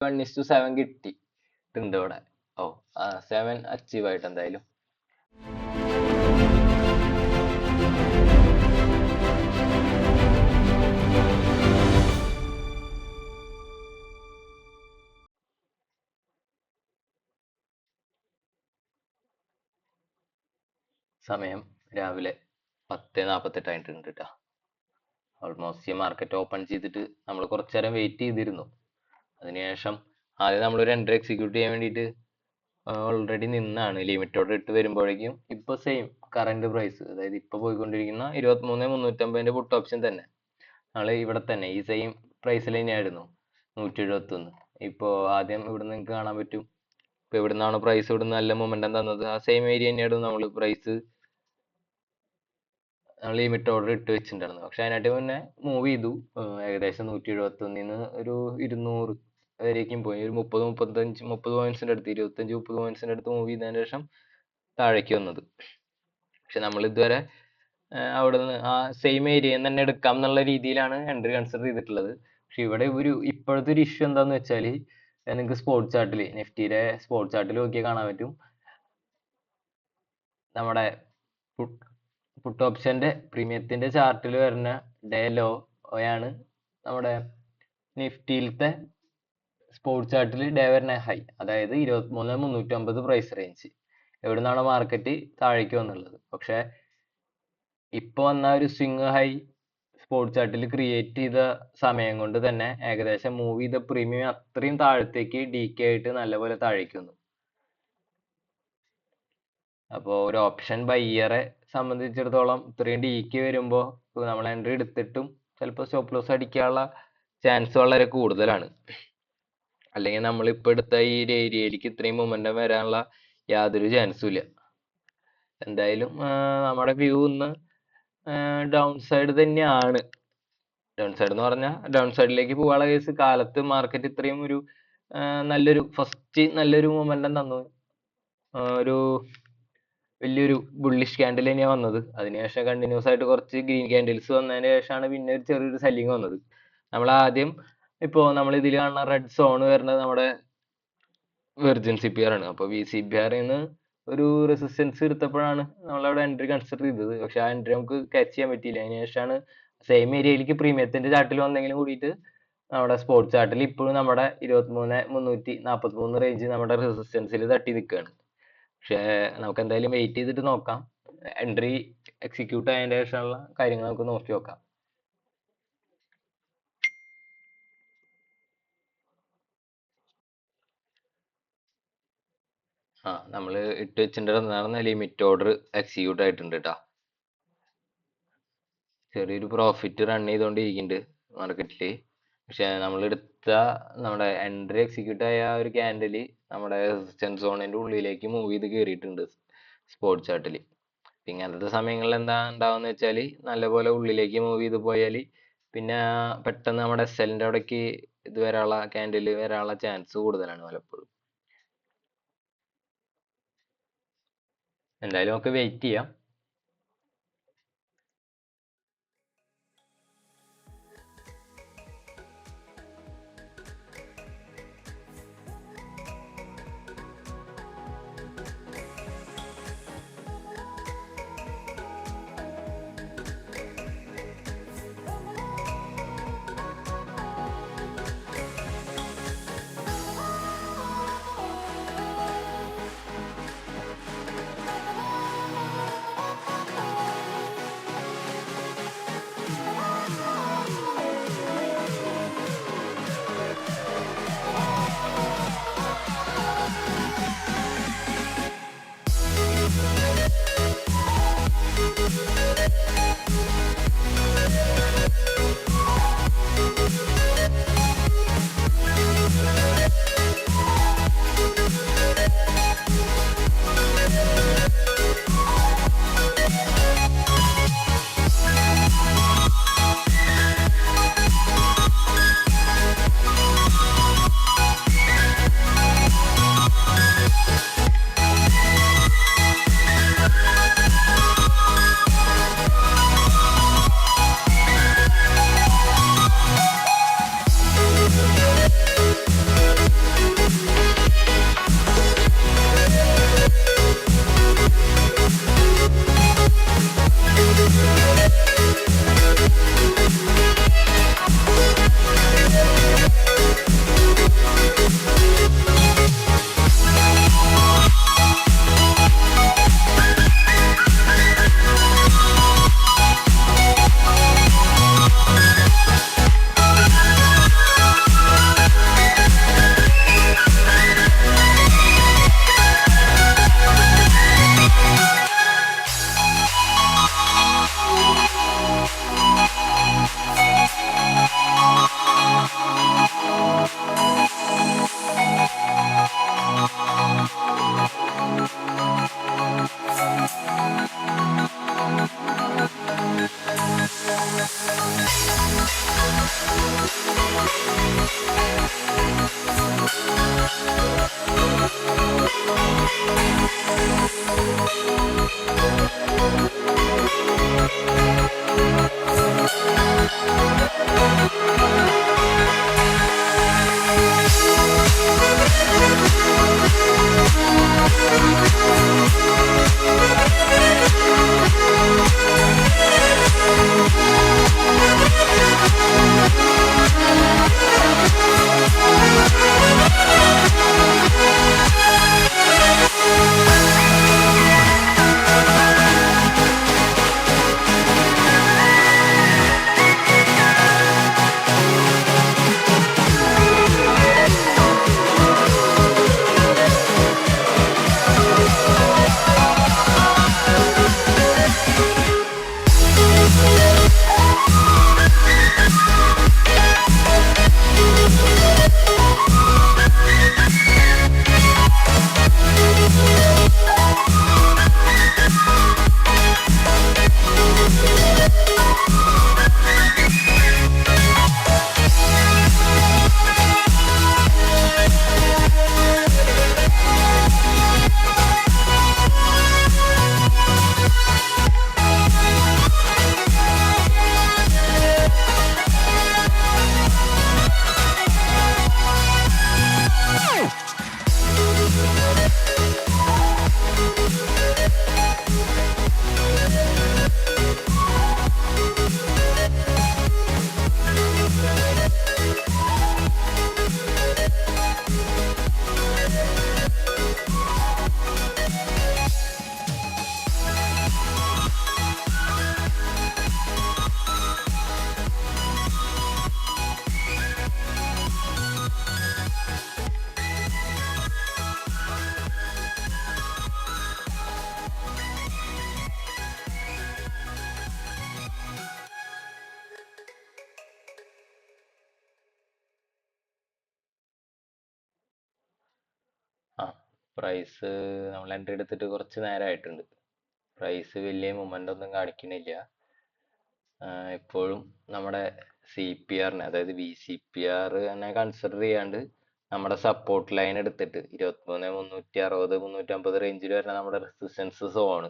1:7 കിട്ടിയിട്ടുണ്ട് ഇവിടെ. ഓ 7 അച്ചീവ് ആയിട്ട് എന്തായാലും. സമയം രാവിലെ 10:48 ആയിട്ടുണ്ട് കേട്ടോ. ഓൾമോസ്റ്റ് ഈ മാർക്കറ്റ് ഓപ്പൺ ചെയ്തിട്ട് നമ്മൾ കുറച്ചു നേരം വെയിറ്റ് ചെയ്തിരുന്നു. അതിനുശേഷം ആദ്യം നമ്മളൊരു എൻട്രി എക്സിക്യൂട്ട് ചെയ്യാൻ വേണ്ടിയിട്ട് ഓൾറെഡി നിന്നാണ്. ലിമിറ്റ് ഓർഡർ ഇട്ട് വരുമ്പോഴേക്കും ഇപ്പൊ സെയിം കറന്റ് പ്രൈസ്, അതായത് ഇപ്പൊ പോയിക്കൊണ്ടിരിക്കുന്ന 23,350 പുട്ട് ഓപ്ഷൻ തന്നെ നമ്മള് ഇവിടെ തന്നെ ഈ സെയിം പ്രൈസിൽ തന്നെയായിരുന്നു 171. ഇപ്പോ ആദ്യം ഇവിടെ നിങ്ങൾക്ക് കാണാൻ പറ്റും. ഇപ്പൊ ഇവിടുന്നാണ് പ്രൈസ്, ഇവിടുന്ന് നല്ല മൊമെന്റം തന്നത്. ആ സെയിം ഏരിയ തന്നെയായിരുന്നു നമ്മൾ പ്രൈസ് ലിമിറ്റ് ഓർഡർ ഇട്ട് വെച്ചിട്ടുണ്ടായിരുന്നു. പക്ഷെ അതിനായിട്ട് മുന്നേ മൂവ് ചെയ്തു. ഏകദേശം 171 ഒരു 200 വരേക്കും പോയി. ഒരു 30 പോയിന്റ്സിന്റെ അടുത്ത്, 25-30 പോയിന്റ്സിന്റെ അടുത്ത് മൂവ് ചെയ്തതിനു ശേഷം താഴേക്ക് വന്നത്. പക്ഷെ നമ്മൾ ഇതുവരെ അവിടെ നിന്ന് ആ സെയിം ഏരിയയിൽ നിന്ന് തന്നെ എടുക്കാം എന്നുള്ള രീതിയിലാണ് എൻട്രി കൺസിഡർ ചെയ്തിട്ടുള്ളത്. പക്ഷെ ഇവിടെ ഇപ്പോഴത്തെ ഒരു ഇഷ്യൂ എന്താന്ന് വെച്ചാൽ, നിങ്ങൾക്ക് സ്പോർട്സ് ചാർട്ടിൽ, നിഫ്റ്റിയുടെ സ്പോർട്സ് ചാർട്ടിൽ നോക്കിയാൽ കാണാൻ പറ്റും. നമ്മുടെ പുട്ട് ഓപ്ഷന്റെ പ്രീമിയത്തിന്റെ ചാർട്ടിൽ വരുന്ന ഡേ ലോ ആണ് നമ്മുടെ നിഫ്റ്റിയിലത്തെ സ്പോർട്സ് ചാർട്ടിൽ ഡേ വരുന്ന ഹൈ, അതായത് 23,350 പ്രൈസ് റേഞ്ച്. എവിടുന്നാണ് മാർക്കറ്റ് താഴേക്ക് വന്നുള്ളത്. പക്ഷെ ഇപ്പൊ വന്ന ഒരു സ്വിങ് ഹൈ സ്പോർട്സ് ചാർട്ടിൽ ക്രിയേറ്റ് ചെയ്ത സമയം കൊണ്ട് തന്നെ ഏകദേശം മൂവ് ചെയ്ത പ്രീമിയം അത്രയും താഴത്തേക്ക് ഡീക്കേ ആയിട്ട് നല്ലപോലെ താഴേക്ക് വന്നു. അപ്പോൾ ഒരു ഓപ്ഷൻ ബയ്യറെ സംബന്ധിച്ചിടത്തോളം ഇത്രയും ഡീക്ക് വരുമ്പോൾ നമ്മൾ എൻട്രി എടുത്തിട്ടും ചിലപ്പോൾ സ്റ്റോപ്പ് ലോസ് അടിക്കാനുള്ള ചാൻസ് വളരെ കൂടുതലാണ്. അല്ലെങ്കിൽ നമ്മളിപ്പോൾ എടുത്ത ഈ ഒരു ഏരിയയിലേക്ക് ഇത്രയും മൊമെന്റം വരാനുള്ള യാതൊരു ചാൻസും ഇല്ല. എന്തായാലും നമ്മുടെ വ്യൂ ഇന്ന് ഡൗൺ സൈഡ് തന്നെയാണ്. ഡൗൺ സൈഡ് എന്ന് പറഞ്ഞാൽ ഡൗൺ സൈഡിലേക്ക് പോകാനുള്ള കേസ്, കാലത്ത് മാർക്കറ്റ് ഇത്രയും ഒരു ഫസ്റ്റ് നല്ലൊരു മൊമെന്റം തന്നു. ഒരു വലിയൊരു ബുള്ളിഷ് ക്യാൻഡിൽ തന്നെയാണ് വന്നത്. അതിനുശേഷം കണ്ടിന്യൂസ് ആയിട്ട് കുറച്ച് ഗ്രീൻ ക്യാൻഡിൽസ് വന്നതിന് ശേഷമാണ് പിന്നെ ഒരു ചെറിയൊരു സെല്ലിങ് വന്നത്. നമ്മൾ ആദ്യം നമ്മൾ ഇതിൽ കാണുന്ന റെഡ് സോൺ വരുന്നത് നമ്മുടെ വെർജിൻ CPR ആണ്. അപ്പോൾ VCPR ന്ന് ഒരു റെസിസ്റ്റൻസ് എടുത്തപ്പോഴാണ് നമ്മളവിടെ എൻട്രി കൺസിഡർ ചെയ്തത്. പക്ഷെ ആ എൻട്രി നമുക്ക് ക്യാച്ച് ചെയ്യാൻ പറ്റിയില്ല. അതിന് ശേഷമാണ് സെയിം ഏരിയയിലേക്ക് പ്രീമിയത്തിന്റെ ചാർട്ടിൽ വന്നെങ്കിലും കൂടിയിട്ട് നമ്മുടെ സ്പോർട്സ് ചാർട്ടിൽ ഇപ്പോഴും നമ്മുടെ 23,343 റേഞ്ച് നമ്മുടെ റെസിസ്റ്റൻസിൽ തട്ടി നിൽക്കുകയാണ്. പക്ഷെ നമുക്ക് എന്തായാലും വെയിറ്റ് ചെയ്തിട്ട് നോക്കാം. എൻട്രി എക്സിക്യൂട്ട് ആയതിനു ശേഷമുള്ള കാര്യങ്ങൾ നമുക്ക് നോക്കി നോക്കാം. നമ്മൾ ഇട്ട് വെച്ചിട്ടുണ്ടായിരുന്ന ലിമിറ്റ് ഓർഡർ എക്സിക്യൂട്ട് ആയിട്ടുണ്ട് കേട്ടോ. ചെറിയൊരു പ്രോഫിറ്റ് റൺ ചെയ്തുകൊണ്ടിരിക്കുന്നുണ്ട് മാർക്കറ്റിൽ. പക്ഷെ നമ്മൾ എടുത്ത നമ്മുടെ എൻട്രി എക്സിക്യൂട്ട് ആയ ഒരു ക്യാൻഡിൽ നമ്മുടെ റെസിസ്റ്റൻസ് സോണിന്റെ ഉള്ളിലേക്ക് മൂവ് ചെയ്ത് കയറിയിട്ടുണ്ട് സ്പോർട്സ് ചാർട്ടിൽ. ഇങ്ങനത്തെ സമയങ്ങളിൽ എന്താ ഉണ്ടാവുന്ന വെച്ചാൽ, നല്ലപോലെ ഉള്ളിലേക്ക് മൂവ് ചെയ്ത് പോയാൽ പിന്നെ പെട്ടെന്ന് നമ്മുടെ SLന്റെ അവിടേക്ക് ഇത് വരാനുള്ള ക്യാൻഡിൽ വരാനുള്ള ചാൻസ് കൂടുതലാണ് പലപ്പോഴും. എന്തായാലും നമുക്ക് വെയിറ്റ് ചെയ്യാം. പ്രൈസ് നമ്മൾ എൻട്രി എടുത്തിട്ട് കുറച്ച് നേരമായിട്ടുണ്ട്. പ്രൈസ് വലിയ മൂവ്മെന്റ് ഒന്നും കാണിക്കണില്ല. ഇപ്പോഴും നമ്മുടെ CPRനെ, അതായത് VCPR തന്നെ കൺസിഡർ ചെയ്യാണ്ട് നമ്മുടെ സപ്പോർട്ട് ലൈൻ എടുത്തിട്ട് 23,360 350 റേഞ്ചിൽ വരുന്ന നമ്മുടെ റെസിസ്റ്റൻസ് സോണ്,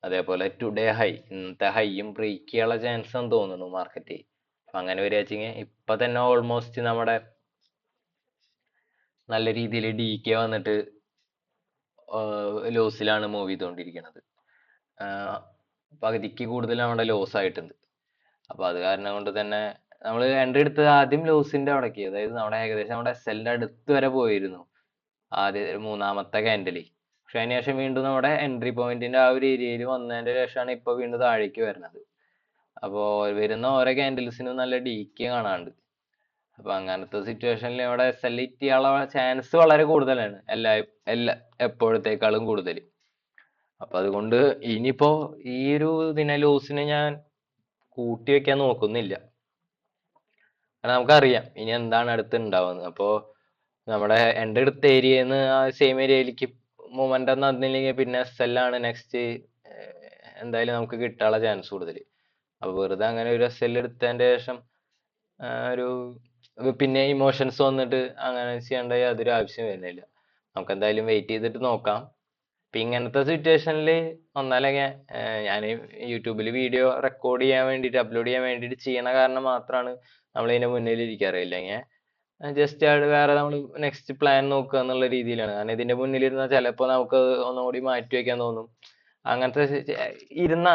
അതേപോലെ ടുഡേ ഹൈ, ഇന്നത്തെ ഹൈയും ബ്രേക്ക് ചെയ്യാനുള്ള ചാൻസ് എന്ന് തോന്നുന്നു മാർക്കറ്റ്. അങ്ങനെ വരിക വെച്ചെങ്കിൽ ഇപ്പൊ തന്നെ ഓൾമോസ്റ്റ് നമ്മുടെ നല്ല രീതിയിൽ DK വന്നിട്ട് ലോസിലാണ് മൂവ് ചെയ്തുകൊണ്ടിരിക്കുന്നത്. പകുതിക്ക് കൂടുതൽ നമ്മുടെ ലോസ് ആയിട്ടുണ്ട്. അപ്പൊ അത് കാരണം കൊണ്ട് തന്നെ നമ്മൾ എൻട്രി എടുത്തത് ആദ്യം ലോസിന്റെ അവിടേക്ക്, അതായത് നമ്മുടെ ഏകദേശം നമ്മുടെ SLന്റെ അടുത്ത് വരെ പോയിരുന്നു ആദ്യ മൂന്നാമത്തെ ക്യാൻഡില്. പക്ഷെ അതിനുശേഷം വീണ്ടും നമ്മുടെ എൻട്രി പോയിന്റിന്റെ ആ ഒരു ഏരിയയിൽ വന്നതിന്റെ ശേഷമാണ് ഇപ്പൊ വീണ്ടും താഴേക്ക് വരുന്നത്. അപ്പോ വരുന്ന ഓരോ ക്യാൻഡിൽസിനും നല്ല DK കാണാണ്ട്. അപ്പൊ അങ്ങനത്തെ സിറ്റുവേഷനിൽ ഇവിടെ SL ഹിറ്റ് ചെയ്യാനുള്ള ചാൻസ് വളരെ കൂടുതലാണ്, എപ്പോഴത്തേക്കാളും കൂടുതൽ. അപ്പൊ അതുകൊണ്ട് ഇനിയിപ്പോ ഈ ഒരു ലോസിനെ ഞാൻ കൂട്ടി വെക്കാൻ നോക്കുന്നില്ല. കാരണം നമുക്കറിയാം ഇനി എന്താണ് അടുത്ത് ഉണ്ടാവുന്നത്. അപ്പോ നമ്മുടെ എൻട്രി എടുത്ത ഏരിയന്ന് ആ സെയിം ഏരിയയിലേക്ക് മൂവ്മെന്റ് ഒന്നും വന്നില്ലെങ്കിൽ പിന്നെ SL ആണ് നെക്സ്റ്റ് എന്തായാലും നമുക്ക് കിട്ടാനുള്ള ചാൻസ് കൂടുതൽ. അപ്പൊ വെറുതെ അങ്ങനെ ഒരു SL എടുത്തതിന്റെ ശേഷം ഒരു പിന്നെ ഇമോഷൻസ് വന്നിട്ട് അങ്ങനെ ചെയ്യേണ്ട യാതൊരു ആവശ്യം വരുന്നില്ല. നമുക്ക് എന്തായാലും വെയിറ്റ് ചെയ്തിട്ട് നോക്കാം. ഇപ്പൊ ഇങ്ങനത്തെ സിറ്റുവേഷനിൽ ഒന്നല്ലെങ്കിൽ ഞാൻ യൂട്യൂബിൽ വീഡിയോ റെക്കോർഡ് ചെയ്യാൻ വേണ്ടിയിട്ട്, അപ്ലോഡ് ചെയ്യാൻ വേണ്ടിയിട്ട് ചെയ്യണ കാരണം മാത്രമാണ് നമ്മൾ ഇതിന്റെ മുന്നിൽ ഇരിക്കാറ്. ഇല്ലെങ്കിൽ ജസ്റ്റ് ആയിട്ട് വേറെ നമ്മൾ നെക്സ്റ്റ് പ്ലാൻ നോക്കുക എന്നുള്ള രീതിയിലാണ്. കാരണം ഇതിന്റെ മുന്നിലിരുന്നാൽ ചിലപ്പോൾ നമുക്ക് ഒന്നുകൂടി മാറ്റി വെക്കാൻ തോന്നും. അങ്ങനത്തെ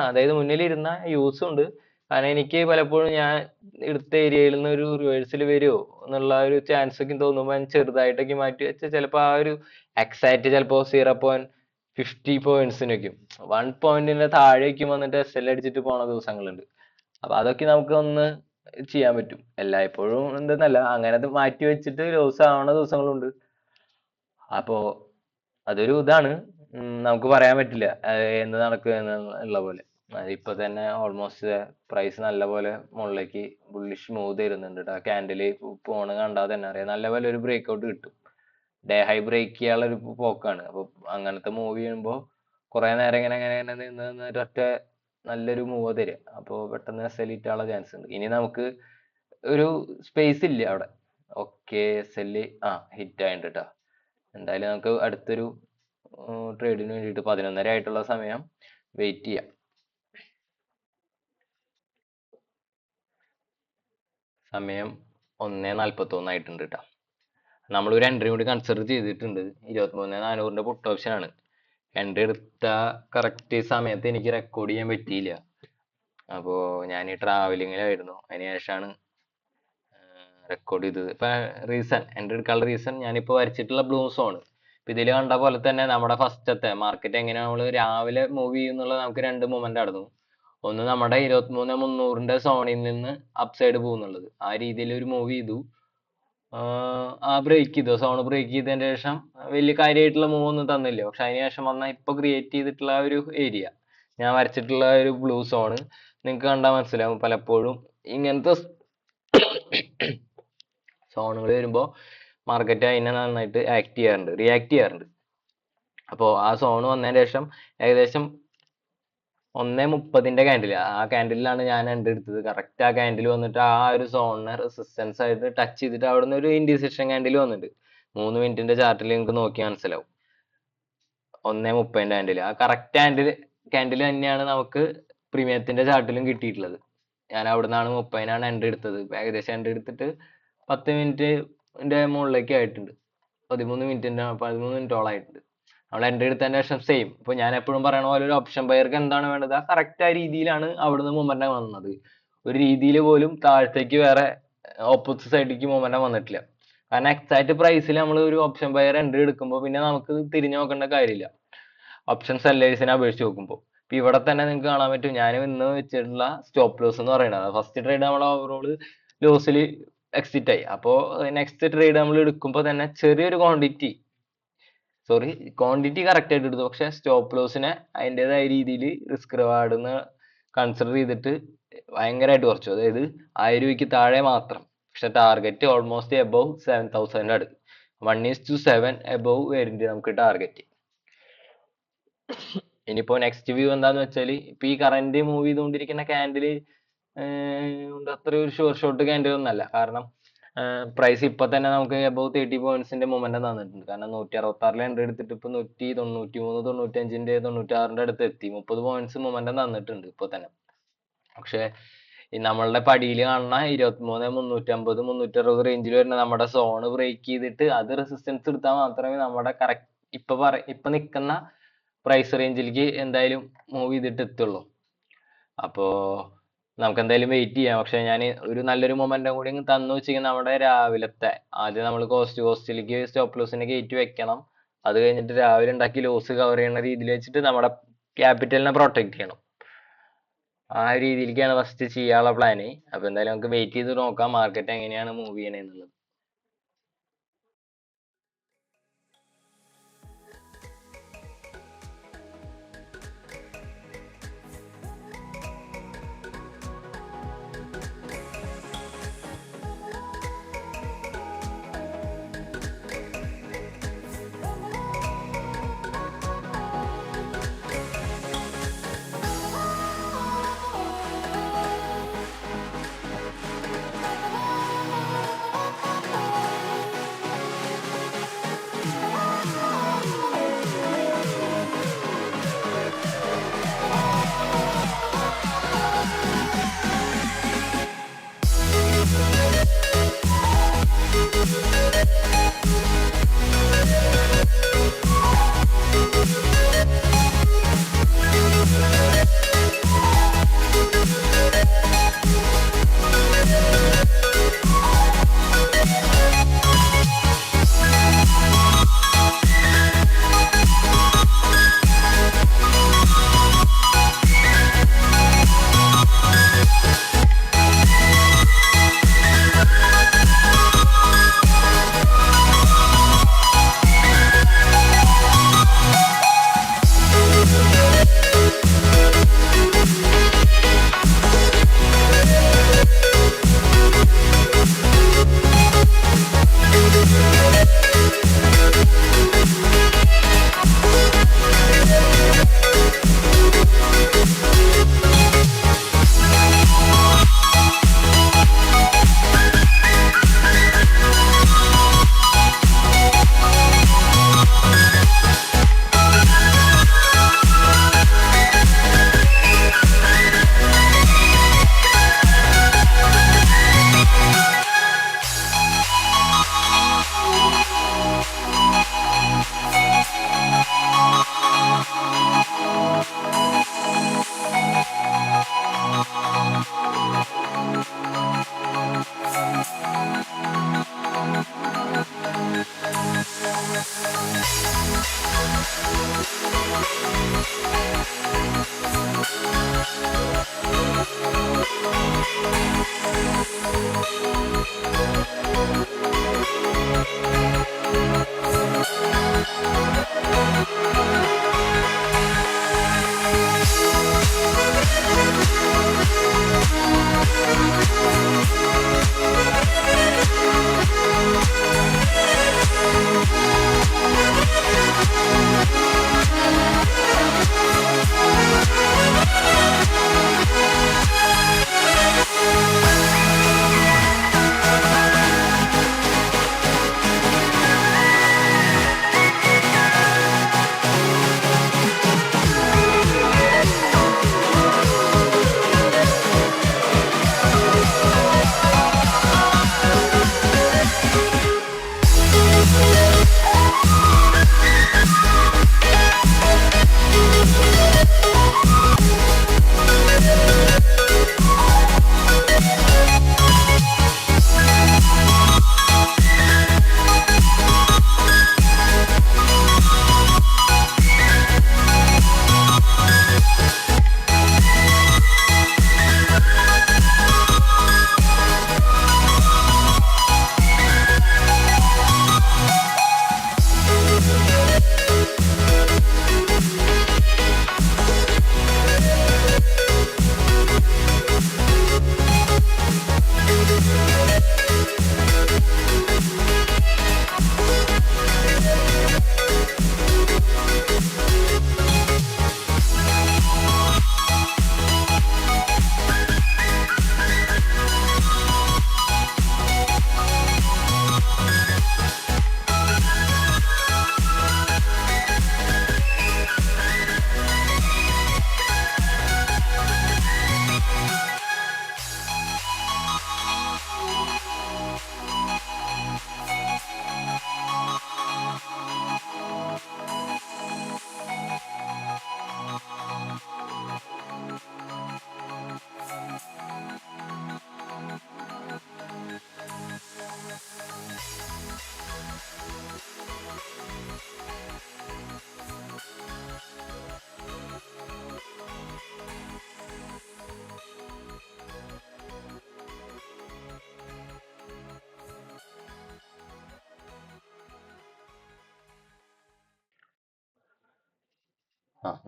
അതായത് മുന്നിലിരുന്ന യൂസും ഉണ്ട്. കാരണം എനിക്ക് പലപ്പോഴും ഞാൻ എടുത്ത ഏരിയയിൽ നിന്ന് ഒരു റിവേഴ്സൽ വരുമോ എന്നുള്ള ഒരു ചാൻസ് ഒക്കെ തോന്നുമ്പോൾ ഞാൻ ചെറുതായിട്ടൊക്കെ മാറ്റി വെച്ചാൽ ചിലപ്പോൾ ആ ഒരു എക്സാക്ട് ചിലപ്പോൾ 0.50 പോയിന്റ്സിനൊക്കെ 1 പോയിന്റിന്റെ താഴേക്കും വന്നിട്ട് SL അടിച്ചിട്ട് പോണ ദിവസങ്ങളുണ്ട്. അപ്പൊ അതൊക്കെ നമുക്ക് ഒന്ന് ചെയ്യാൻ പറ്റും. എല്ലായ്പ്പോഴും എന്തെന്നല്ല, അങ്ങനെ മാറ്റി വെച്ചിട്ട് ലോസ് ആവണ ദിവസങ്ങളുണ്ട്. അപ്പോ അതൊരു ഇതാണ്, നമുക്ക് പറയാൻ പറ്റില്ല എന്ത് നടക്കും എന്നുള്ള പോലെ. ഇപ്പൊ തന്നെ ഓൾമോസ്റ്റ് പ്രൈസ് നല്ല പോലെ മുകളിലേക്ക് ബുള്ളിഷ് മൂവ് തരുന്നുണ്ട്. ആ ക്യാൻഡില് പോണ് കണ്ടാൽ തന്നെ അറിയാം നല്ല പോലെ ഒരു ബ്രേക്ക് ഔട്ട് കിട്ടും. ഡേ ഹൈ ബ്രേക്ക് ചെയ്യാനുള്ള ഒരു പോക്കാണ്. അപ്പൊ അങ്ങനത്തെ മൂവ് ചെയ്യുമ്പോൾ കുറെ നേരം ഇങ്ങനെ ഇങ്ങനെ നിന്ന് ഒറ്റ നല്ലൊരു മൂവ് തരിക. അപ്പോൾ പെട്ടെന്ന് SL ഹിറ്റാനുള്ള ചാൻസ് ഉണ്ട്. ഇനി നമുക്ക് ഒരു സ്പേസ് ഇല്ല അവിടെ. ഓക്കെ, SL ഹിറ്റ് ആയിട്ടുണ്ട് കേട്ടോ. എന്തായാലും നമുക്ക് അടുത്തൊരു ട്രേഡിന് വേണ്ടിയിട്ട് 11:30 ആയിട്ടുള്ള സമയം വെയിറ്റ് ചെയ്യാം. സമയം 1:41 ആയിട്ടുണ്ട് കേട്ടോ. നമ്മളൊരു എൻട്രി കൂടി കൺസിഡർ ചെയ്തിട്ടുണ്ട്. 23,400ന്റെ പുട്ട് ഓപ്ഷൻ ആണ്. എൻട്രി എടുത്ത കറക്റ്റ് സമയത്ത് എനിക്ക് റെക്കോർഡ് ചെയ്യാൻ പറ്റിയില്ല. അപ്പോ ഞാൻ ഈ ട്രാവലിങ്ങിലായിരുന്നു. അതിനുശേഷമാണ് റെക്കോർഡ് ചെയ്തത്. ഇപ്പൊ എൻട്രി എടുക്കാനുള്ള റീസൺ ഞാനിപ്പോ വരച്ചിട്ടുള്ള ബ്ലൂ സോൺ. ഇപ്പൊ ഇതിൽ കണ്ട പോലെ തന്നെ നമ്മുടെ ഫസ്റ്റത്തെ മാർക്കറ്റ് എങ്ങനെ നമ്മള് രാവിലെ മൂവ് ചെയ്യുന്നുള്ളത് നമുക്ക് രണ്ട് മൊമെന്റ് നടന്നു. ഒന്ന് നമ്മുടെ 23,300ന്റെ സോണിൽ നിന്ന് അപ്സൈഡ് പോകുന്നുള്ളത്, ആ രീതിയിൽ ഒരു മൂവ് ചെയ്തു. ബ്രേക്ക് ചെയ്തു, സോൺ ബ്രേക്ക് ചെയ്തതിന് ശേഷം വലിയ കാര്യമായിട്ടുള്ള മൂവ് ഒന്നും തന്നില്ല. പക്ഷെ അതിനുശേഷം വന്ന ഇപ്പൊ ക്രിയേറ്റ് ചെയ്തിട്ടുള്ള ആ ഒരു ഏരിയ, ഞാൻ വരച്ചിട്ടുള്ള ഒരു ബ്ലൂ സോണ് നിങ്ങൾക്ക് കണ്ടാൽ മനസ്സിലാവും. പലപ്പോഴും ഇങ്ങനത്തെ സോണുകൾ വരുമ്പോ മാർക്കറ്റ് അതിനെ നന്നായിട്ട് റിയാക്ട് ചെയ്യാറുണ്ട്. അപ്പോ ആ സോൺ വന്നതിന് ശേഷം ഏകദേശം 1:30ന്റെ ക്യാൻഡിൽ, ആ ക്യാൻഡിലാണ് ഞാൻ എൻട്രി എടുത്തത്. കറക്റ്റ് ആ ക്യാൻഡിൽ വന്നിട്ട് ആ ഒരു സോണിനെ റെസിസ്റ്റൻസ് ആയിട്ട് ടച്ച് ചെയ്തിട്ട് അവിടെ നിന്ന് ഒരു ഇൻഡിസിഷൻ ക്യാൻഡിൽ വന്നിട്ട് 3 മിനിറ്റിന്റെ ചാർട്ടിൽ നിങ്ങൾക്ക് നോക്കി മനസ്സിലാവും. 1:30ന്റെ ക്യാൻഡിൽ, ആ കറക്റ്റ് ക്യാൻഡിൽ തന്നെയാണ് നമുക്ക് പ്രീമിയത്തിന്റെ ചാർട്ടിലും കിട്ടിയിട്ടുള്ളത്. ഞാൻ അവിടെ നിന്നാണ് 30-നാണ് എൻട്രി എടുത്തത്. ഏകദേശം എൻട്രി എടുത്തിട്ട് 10 മിനിറ്റിന്റെ മുകളിലേക്ക് ആയിട്ടുണ്ട്. 13 മിനിറ്റോളം ആയിട്ടുണ്ട്. നമ്മൾ എൻട്രി എടുത്തതിന് ശേഷം സെയിം. ഇപ്പൊ ഞാൻ എപ്പോഴും പറയണ പോലെ ഒരു ഓപ്ഷൻ ബയർക്ക് എന്താണ് വേണ്ടത്, ആ കറക്റ്റ് ആ രീതിയിലാണ് അവിടുന്ന് മൊമെന്റം വന്നത്. ഒരു രീതിയിൽ പോലും താഴത്തേക്ക് വേറെ ഓപ്പോസിറ്റ് സൈഡിലേക്ക് മൊമെന്റം വന്നിട്ടില്ല. കാരണം എക്സാക്ട് പ്രൈസിൽ നമ്മൾ ഒരു ഓപ്ഷൻ ബയർ എൻട്രി എടുക്കുമ്പോൾ പിന്നെ നമുക്ക് തിരിഞ്ഞു നോക്കേണ്ട കാര്യമില്ല ഓപ്ഷൻ സെല്ലേഴ്സിനെ അപേക്ഷിച്ച് നോക്കുമ്പോൾ. ഇപ്പൊ ഇവിടെ തന്നെ നിങ്ങൾക്ക് കാണാൻ പറ്റും ഞാൻ ഇന്ന് വെച്ചിട്ടുള്ള സ്റ്റോപ്പ് ലോസ് എന്ന് പറയുന്നത്. ഫസ്റ്റ് ട്രേഡ് നമ്മൾ ഓവറോൾ ലോസിൽ എക്സിറ്റ് ആയി. അപ്പോ നെക്സ്റ്റ് ട്രേഡ് നമ്മൾ എടുക്കുമ്പോൾ തന്നെ ചെറിയൊരു ക്വാണ്ടിറ്റി കറക്റ്റ് ആയിട്ട് എടുത്തു. പക്ഷെ സ്റ്റോപ്പ് ലോസിനെ അതിൻ്റെതായ രീതിയിൽ റിസ്ക് റിവാർഡ് കൺസിഡർ ചെയ്തിട്ട് ഭയങ്കരമായിട്ട് കുറച്ചു. അതായത് 1000 രൂപയ്ക്ക് താഴെ മാത്രം. പക്ഷെ ടാർഗറ്റ് ഓൾമോസ്റ്റ് എബവ് 7,000 അടുത്ത്. 1:7 എബവ് വരുന്നുണ്ട് നമുക്ക് ടാർഗറ്റ്. ഇനിയിപ്പോ നെക്സ്റ്റ് വ്യൂ എന്താന്ന് വെച്ചാൽ ഇപ്പൊ ഈ കറന്റ് മൂവ് ചെയ്തുകൊണ്ടിരിക്കുന്ന ക്യാൻഡിൽ അത്ര ഒരു ഷോർട്ട് ക്യാൻഡിൽ ഒന്നല്ല. കാരണം പ്രൈസ് ഇപ്പൊ തന്നെ നമുക്ക് എബവ് 30 പോയിന്റ്സിന്റെ മൊമെന്റം തന്നിട്ടുണ്ട്. കാരണം 166 എൻട്രി എടുത്തിട്ട് ഇപ്പൊ 193 95ന്റെ 96ന്റെ അടുത്ത് എത്തി. 30 പോയിന്റ്സ് മൊമെന്റം തന്നിട്ടുണ്ട് ഇപ്പൊ തന്നെ. പക്ഷെ ഈ നമ്മളുടെ പടിയിൽ കാണുന്ന 23 350 360 റേഞ്ചിൽ വരുന്ന നമ്മുടെ സോണ് ബ്രേക്ക് ചെയ്തിട്ട് അത് റെസിസ്റ്റൻസ് എടുത്താൽ മാത്രമേ നമ്മുടെ കറക്റ്റ് ഇപ്പൊ നിൽക്കുന്ന പ്രൈസ് റേഞ്ചിലേക്ക് എന്തായാലും മൂവ് ചെയ്തിട്ട് എത്തുള്ളൂ. അപ്പോ നമുക്ക് എന്തായാലും വെയിറ്റ് ചെയ്യാം. പക്ഷെ ഞാൻ ഒരു നല്ലൊരു മൊമെന്റം കൂടി തന്നു വെച്ചിരിക്കുന്ന നമ്മുടെ രാവിലത്തെ ആദ്യം നമ്മൾ കോസ്റ്റിലേക്ക് സ്റ്റോപ്പ് ലോസിനെ കയറ്റി വെക്കണം. അത് കഴിഞ്ഞിട്ട് രാവിലെ ഉണ്ടാക്കി ലോസ് കവർ ചെയ്യുന്ന രീതിയിൽ വെച്ചിട്ട് നമ്മുടെ ക്യാപിറ്റലിനെ പ്രൊട്ടക്ട് ചെയ്യണം. ആ രീതിയിലേക്കാണ് ഫസ്റ്റ് ചെയ്യാനുള്ള പ്ലാന്. അപ്പൊ എന്തായാലും നമുക്ക് വെയിറ്റ് ചെയ്ത് നോക്കാം മാർക്കറ്റ് എങ്ങനെയാണ് മൂവ് ചെയ്യണെന്നുള്ളത്.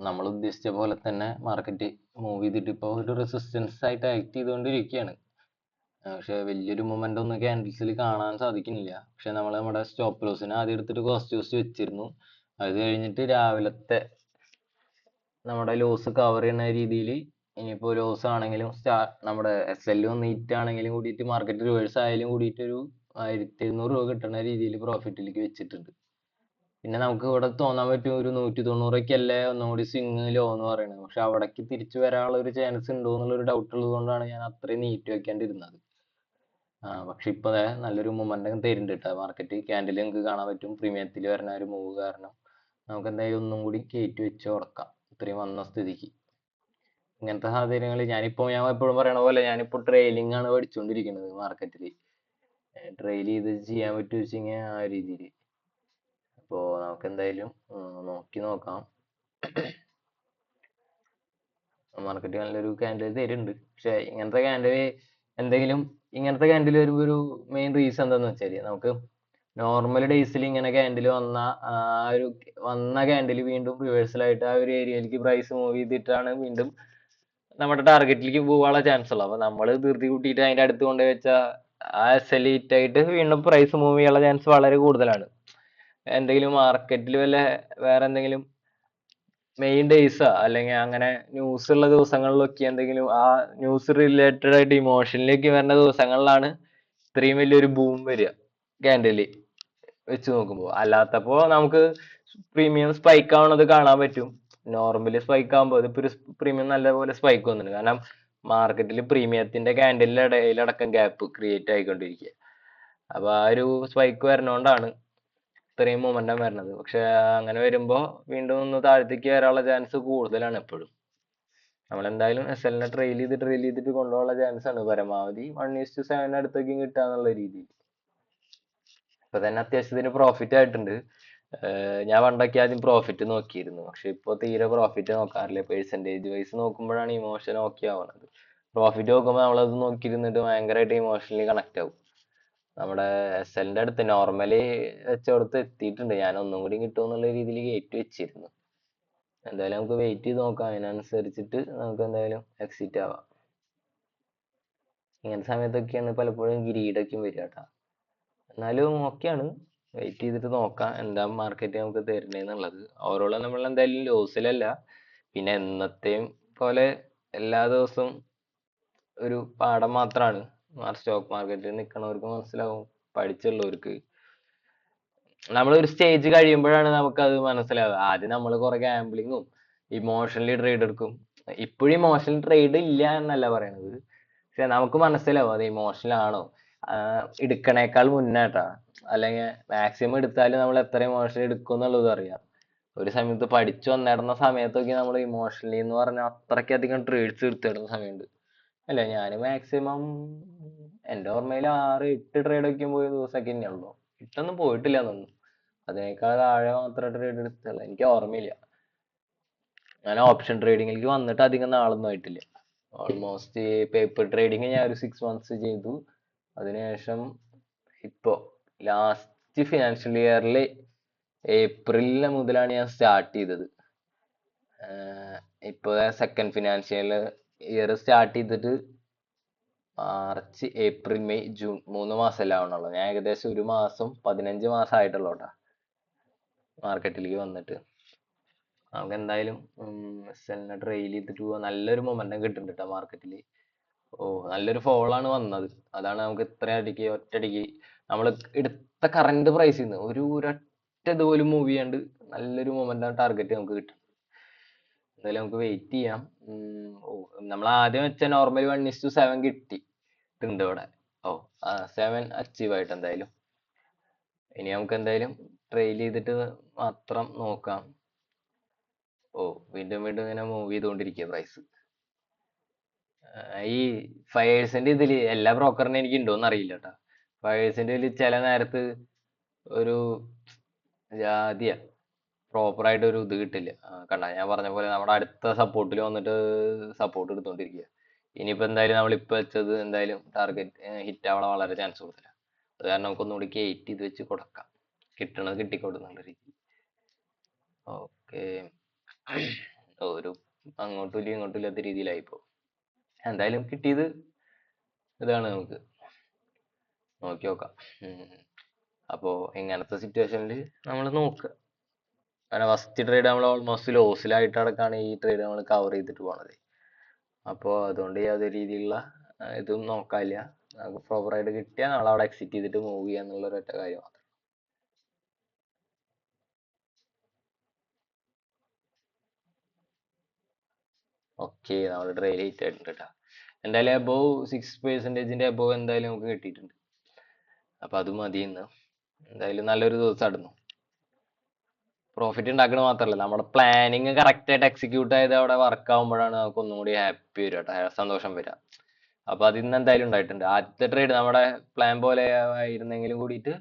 നമ്മൾ ഉദ്ദേശിച്ച പോലെ തന്നെ മാർക്കറ്റ് മൂവ് ചെയ്തിട്ട് ഇപ്പോൾ ഒരു റെസിസ്റ്റൻസ് ആയിട്ട് ആക്ട് ചെയ്തുകൊണ്ടിരിക്കുകയാണ്. പക്ഷെ വലിയൊരു മൊമെന്റ് ഒന്നും ക്യാൻഡിൽസിൽ കാണാൻ സാധിക്കുന്നില്ല. പക്ഷെ നമ്മൾ നമ്മുടെ സ്റ്റോപ്പ് ലോസിനെ ആദ്യം എടുത്തിട്ട് കോസ്റ്റ് കോസ്റ്റ് വെച്ചിരുന്നു. അത് കഴിഞ്ഞിട്ട് രാവിലത്തെ നമ്മുടെ ലോസ് കവർ ചെയ്യുന്ന രീതിയിൽ ഇനിയിപ്പോൾ ലോസ് ആണെങ്കിലും നമ്മുടെ SL ഒന്ന് ഹിറ്റ് ആണെങ്കിലും കൂടിയിട്ട് മാർക്കറ്റ് റിവേഴ്സ് ആയാലും കൂടിയിട്ട് ഒരു 1700 രൂപ കിട്ടുന്ന രീതിയിൽ പ്രോഫിറ്റിലേക്ക് വെച്ചിട്ടുണ്ട്. പിന്നെ നമുക്ക് ഇവിടെ തോന്നാൻ പറ്റും ഒരു 190 ഒന്നും കൂടി സ്വിങ് ലോ എന്ന് പറയുന്നത്. പക്ഷെ അവിടേക്ക് തിരിച്ചു വരാനുള്ള ഒരു ചാൻസ് ഉണ്ടോ എന്നുള്ളൊരു ഡൗട്ട് ഉള്ളത് കൊണ്ടാണ് ഞാൻ അത്രയും നീട്ടി വെക്കാണ്ടിരുന്നത്. പക്ഷെ ഇപ്പൊ നല്ലൊരു മൊമെന്റം തരുന്നുണ്ട് കേട്ടോ മാർക്കറ്റ്. ക്യാൻഡിൽ നിങ്ങൾക്ക് കാണാൻ പറ്റും പ്രീമിയത്തിൽ വരുന്ന ഒരു മൂവ് കാരണം നമുക്ക് എന്തായാലും ഒന്നും കൂടി കയറ്റി വെച്ച് കൊടുക്കാം ഇത്രയും വന്ന സ്ഥിതിക്ക്. ഇങ്ങനത്തെ സാഹചര്യങ്ങളിൽ ഞാൻ എപ്പോഴും പറയണ പോലെ ഞാനിപ്പോ ട്രെയിലിംഗ് ആണ് പഠിച്ചുകൊണ്ടിരിക്കുന്നത് മാർക്കറ്റിൽ. ട്രെയിൽ ചെയ്ത് ചെയ്യാൻ പറ്റുമോ വെച്ചെങ്കിൽ ആ രീതിയിൽ. അപ്പോൾ നമുക്ക് എന്തായാലും നോക്കി നോക്കാം. മാർക്കറ്റ് നല്ലൊരു ക്യാൻഡിൽ തരുന്നുണ്ട്. പക്ഷെ ഇങ്ങനത്തെ ക്യാൻഡിൽ വരുമ്പോൾ ഒരു മെയിൻ റീസൺ എന്താന്ന് വെച്ചാല് നമുക്ക് നോർമൽ ഡേയ്സിൽ ഇങ്ങനെ ക്യാൻഡിൽ വന്ന ക്യാൻഡിൽ വീണ്ടും റിവേഴ്സൽ ആയിട്ട് ആ ഒരു ഏരിയയിലേക്ക് പ്രൈസ് മൂവ് ചെയ്തിട്ടാണ് വീണ്ടും നമ്മുടെ ടാർഗറ്റിലേക്ക് പോകാനുള്ള ചാൻസ് ഉള്ളത്. അപ്പൊ നമ്മൾ ധൃതി കൂട്ടിയിട്ട് അതിന്റെ അടുത്ത് കൊണ്ടുപോയി വെച്ചാൽ ആ SL ഹിറ്റ് ആയിട്ട് വീണ്ടും പ്രൈസ് മൂവ് ചെയ്യാനുള്ള ചാൻസ് വളരെ കൂടുതലാണ്. എന്തെങ്കിലും മാർക്കറ്റിൽ വേറെ എന്തെങ്കിലും മെയിൻ ഡേയ്സാ അല്ലെങ്കിൽ അങ്ങനെ ന്യൂസ് ഉള്ള ദിവസങ്ങളിലൊക്കെ എന്തെങ്കിലും ആ ന്യൂസ് റിലേറ്റഡ് ആയിട്ട് ഇമോഷനിലേക്ക് വരുന്ന ദിവസങ്ങളിലാണ് ഇത്രയും വലിയൊരു ബൂം വരിക ക്യാൻഡില് വെച്ച് നോക്കുമ്പോൾ. അല്ലാത്തപ്പോ നമുക്ക് പ്രീമിയം സ്പൈക്ക് ആവണത് കാണാൻ പറ്റും. നോർമലി സ്പൈക്ക് ആകുമ്പോൾ ഇതിപ്പോ ഒരു പ്രീമിയം നല്ലപോലെ സ്പൈക്ക് വന്നിട്ടുണ്ട്. കാരണം മാർക്കറ്റിൽ പ്രീമിയത്തിന്റെ ക്യാൻഡിലിന്റെ ഇടയിലടക്കം ഗ്യാപ്പ് ക്രിയേറ്റ് ആയിക്കൊണ്ടിരിക്കുക. അപ്പൊ ആ ഒരു സ്പൈക്ക് വരുന്നോണ്ടാണ് ഇത്രയും മൊമെന്റം വരുന്നത്. പക്ഷെ അങ്ങനെ വരുമ്പോ വീണ്ടും ഒന്ന് താഴത്തേക്ക് വരാനുള്ള ചാൻസ് കൂടുതലാണ് എപ്പോഴും. നമ്മൾ എന്തായാലും SL നെ ട്രെയിൽ ചെയ്തിട്ട് കൊണ്ടുപോകാനുള്ള ചാൻസ് ആണ് പരമാവധി 1:7 അടുത്തേക്ക് കിട്ടാന്നുള്ള രീതിയിൽ. ഇപ്പൊ തന്നെ അത്യാവശ്യത്തിന് പ്രോഫിറ്റ് ആയിട്ടുണ്ട്. ഞാൻ പണ്ടൊക്കെ ആദ്യം പ്രോഫിറ്റ് നോക്കിയിരുന്നു. പക്ഷെ ഇപ്പൊ തീരെ പ്രോഫിറ്റ് നോക്കാറില്ല. പെർസെന്റേജ് വൈസ് നോക്കുമ്പോഴാണ് ഇമോഷൻ ഓക്കെ ആവുന്നത്. പ്രോഫിറ്റ് നോക്കുമ്പോൾ നമ്മളത് നോക്കിയിരുന്നിട്ട് ഭയങ്കരമായിട്ട് ഇമോഷണലി കണക്ട് ആവും. നമ്മുടെ SL ന്റെ അടുത്ത് നോർമലി വെച്ചോടത്ത് എത്തിയിട്ടുണ്ട്. ഞാൻ ഒന്നും കൂടി കിട്ടുമെന്നുള്ള രീതിയിൽ കയറ്റി വെച്ചിരുന്നു. എന്തായാലും നമുക്ക് വെയിറ്റ് ചെയ്ത് നോക്കാം. അതിനനുസരിച്ചിട്ട് നമുക്ക് എന്തായാലും എക്സിറ്റ് ആവാം. ഇങ്ങനത്തെ സമയത്തൊക്കെയാണ് പലപ്പോഴും ഗ്രീഡൊക്കെ വരിക കേട്ടോ. എന്നാലും ഓക്കെയാണ്. വെയിറ്റ് ചെയ്തിട്ട് നോക്കാം എന്താ മാർക്കറ്റ് നമുക്ക് തരുന്നതെന്നുള്ളത്. ഓവറോൾ നമ്മൾ എന്തായാലും ലോസിലല്ല. പിന്നെ എന്നത്തെയും പോലെ എല്ലാ ദിവസവും ഒരു പാഠം മാത്രമാണ്. സ്റ്റോക്ക് മാർക്കറ്റിൽ നിൽക്കണവർക്ക് മനസ്സിലാവും, പഠിച്ചുള്ളവർക്ക്. നമ്മളൊരു സ്റ്റേജ് കഴിയുമ്പോഴാണ് നമുക്കത് മനസ്സിലാവുക. ആദ്യം നമ്മൾ കുറെ ഗാംബ്ലിങ്ങും ഇമോഷണലി ട്രേഡ് എടുക്കും. ഇപ്പോഴും ഇമോഷണൽ ട്രേഡ് ഇല്ല എന്നല്ല പറയണത്. പക്ഷെ നമുക്ക് മനസ്സിലാവും അത് ഇമോഷണൽ ആണോ എടുക്കണേക്കാൾ മുന്നേട്ടാ. അല്ലെങ്കിൽ മാക്സിമം എടുത്താലും നമ്മൾ എത്ര ഇമോഷണൽ എടുക്കും എന്നുള്ളത് അറിയാം. ഒരു സമയത്ത് പഠിച്ചു വന്നിടുന്ന സമയത്തൊക്കെ നമ്മൾ ഇമോഷണലി എന്ന് പറഞ്ഞാൽ അത്രയ്ക്കധികം ട്രേഡ്സ് എടുത്തിടുന്ന സമയമുണ്ട്. അല്ല ഞാൻ മാക്സിമം എൻ്റെ ഓർമ്മയിൽ 6-8 ട്രേഡ് വയ്ക്കാൻ പോയ ദിവസമൊക്കെ തന്നെയുള്ളൂ. 8 പോയിട്ടില്ല എന്നൊന്നും. അതിനേക്കാൾ താഴെ മാത്രമേ ട്രേഡ് എടുത്തുള്ളൂ. എനിക്ക് ഓർമ്മയില്ല. ഞാൻ ഓപ്ഷൻ ട്രേഡിങ്ങിലേക്ക് വന്നിട്ട് അധികം നാളൊന്നും ആയിട്ടില്ല. ഓൾമോസ്റ്റ് പേപ്പർ ട്രേഡിങ് ഞാൻ ഒരു 6 months ചെയ്തു. അതിനുശേഷം ഇപ്പോ ലാസ്റ്റ് ഫിനാൻഷ്യൽ ഇയറിൽ ഏപ്രിൽ മുതലാണ് ഞാൻ സ്റ്റാർട്ട് ചെയ്തത്. ഇപ്പൊ സെക്കൻഡ് ഫിനാൻഷ്യൽ ഇയർ സ്റ്റാർട്ട് ചെയ്തിട്ട് മാർച്ച്, ഏപ്രിൽ, മെയ്, ജൂൺ 3 മാസമല്ലേ ആവണുള്ളൂ. ഞാൻ ഏകദേശം 1 മാസം 15 മാസം ആയിട്ടുള്ളൂ കേട്ടോ മാർക്കറ്റിലേക്ക് വന്നിട്ട്. നമുക്ക് എന്തായാലും SL നെ ട്രെയിൽ ചെയ്തിട്ട് പോവാ. നല്ലൊരു മൊമെന്റം കിട്ടുന്നുണ്ട് കേട്ടോ മാർക്കറ്റിൽ. നല്ലൊരു ഫോളാണ് വന്നത്. അതാണ് നമുക്ക് ഇത്ര ഒറ്റയടിക്ക് നമ്മൾ എടുത്ത കറന്റ് പ്രൈസിൽ നിന്ന് ഒരൊറ്റ ഇതുപോലും മൂവ് ചെയ്യാണ്ട് നല്ലൊരു മൊമെന്റം ടാർഗറ്റ് നമുക്ക് കിട്ടും. എന്തായാലും നമുക്ക് വെയിറ്റ് ചെയ്യാം. നമ്മൾ ആദ്യം വെച്ച നോർമൽ 1:7 കിട്ടിയിട്ടുണ്ട് ഇവിടെ. 7 അച്ചീവ് ആയിട്ട് എന്തായാലും. ഇനി നമുക്ക് എന്തായാലും ട്രെയിൽ ചെയ്തിട്ട് മാത്രം നോക്കാം. വീണ്ടും വീണ്ടും ഇങ്ങനെ മൂവ് ചെയ്തുകൊണ്ടിരിക്കുക പ്രൈസ്. ഈ ഫയേഴ്സിന്റെ ഇതില് എല്ലാ ബ്രോക്കറിനും എനിക്ക് ഉണ്ടോന്ന് അറിയില്ല കേട്ടോ. ഫയേഴ്സിന്റെ ഇതിൽ ചില നേരത്ത് ഒരു ജാതിയ പ്രോപ്പർ ആയിട്ട് ഒരു ഇത് കിട്ടില്ല. കണ്ട ഞാൻ പറഞ്ഞ പോലെ നമ്മുടെ അടുത്ത സപ്പോർട്ടിൽ വന്നിട്ട് സപ്പോർട്ട് എടുത്തോണ്ടിരിക്കുക. ഇനിയിപ്പോ എന്തായാലും നമ്മൾ ഇപ്പൊ വെച്ചത് എന്തായാലും ടാർഗറ്റ് ഹിറ്റ് ആവാൻ വളരെ ചാൻസ് കൂടുതലാണ്. അത് കാരണം നമുക്ക് ഒന്നുകൂടി കയറ്റി ഇത് വെച്ച് കൊടുക്കാം. കിട്ടണത് കിട്ടിക്കോട്ടെ എന്നുള്ള രീതി. ഓക്കെ. ഒരു അങ്ങോട്ടും ഇല്ല ഇങ്ങോട്ടും ഇല്ലാത്ത രീതിയിലായിപ്പോ. എന്തായാലും കിട്ടിയത് ഇതാണ്, നമുക്ക് നോക്കി നോക്കാം. അപ്പോ ഇങ്ങനത്തെ സിറ്റുവേഷനിൽ നമ്മൾ നോക്കുക. കാരണം ഫസ്റ്റ് ട്രേഡ് നമ്മൾ ഓൾമോസ്റ്റ് ലോസിലായിട്ട് അടക്കാണ് ഈ ട്രേഡ് നമ്മൾ കവർ ചെയ്തിട്ട് പോണത്. അപ്പോൾ അതുകൊണ്ട് യാതൊരു രീതിയിലുള്ള ഇതും നോക്കാനില്ല. നമുക്ക് പ്രോപ്പറായിട്ട് കിട്ടിയാൽ നമ്മൾ അവിടെ എക്സിറ്റ് ചെയ്തിട്ട് മൂവ് ചെയ്യുക എന്നുള്ള ഒരൊറ്റ കാര്യം മാത്രം. ഓക്കെ, നമ്മൾ ട്രേഡ് ഹിറ്റ് ആയിട്ടുണ്ട് കേട്ടോ. എന്തായാലും അബോവ് 6% അബോവ് എന്തായാലും നമുക്ക് കിട്ടിയിട്ടുണ്ട്. അപ്പൊ അത് മതി ഇന്ന്. എന്തായാലും നല്ലൊരു ദിവസമായിരുന്നു. പ്രോഫിറ്റ് ഉണ്ടാക്കണ മാത്രമല്ല, നമ്മുടെ പ്ലാനിങ് കറക്റ്റ് ആയിട്ട് എക്സിക്യൂട്ട് ചെയ്ത് അവിടെ വർക്ക് ആകുമ്പോഴാണ് നമുക്ക് ഒന്നും കൂടി ഹാപ്പി വരിക കേട്ടോ, സന്തോഷം വരിക. അപ്പൊ അത് ഇന്ന് എന്തായാലും ഉണ്ടായിട്ടുണ്ട്. ആദ്യത്തെ ട്രേഡ് നമ്മുടെ പ്ലാൻ പോലെ ആയിരുന്നെങ്കിലും കൂടിയിട്ട്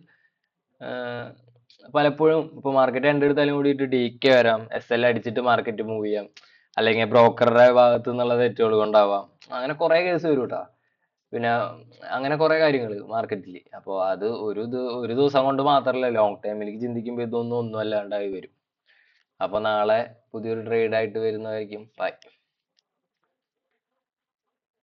പലപ്പോഴും ഇപ്പൊ മാർക്കറ്റ് രണ്ടെടുത്താലും കൂടിയിട്ട് DK വരാം, SL അടിച്ചിട്ട് മാർക്കറ്റ് മൂവ് ചെയ്യാം, അല്ലെങ്കിൽ ബ്രോക്കറുടെ ഭാഗത്തു നിന്നുള്ള തെറ്റുകൾ കൊണ്ടാവാം. അങ്ങനെ കുറെ കേസ് വരും കേട്ടോ. പിന്നെ അങ്ങനെ കുറെ കാര്യങ്ങൾ മാർക്കറ്റിൽ. അപ്പോൾ അത് ഒരു ദിവസം കൊണ്ട് മാത്രമല്ല, ലോങ് ടൈമിലേക്ക് ചിന്തിക്കുമ്പോൾ ഇതൊന്നും ഒന്നും അല്ലാണ്ടായി വരും. അപ്പൊ നാളെ പുതിയൊരു ട്രേഡ് ആയിട്ട് വരുന്നതായിരിക്കും. ബൈ.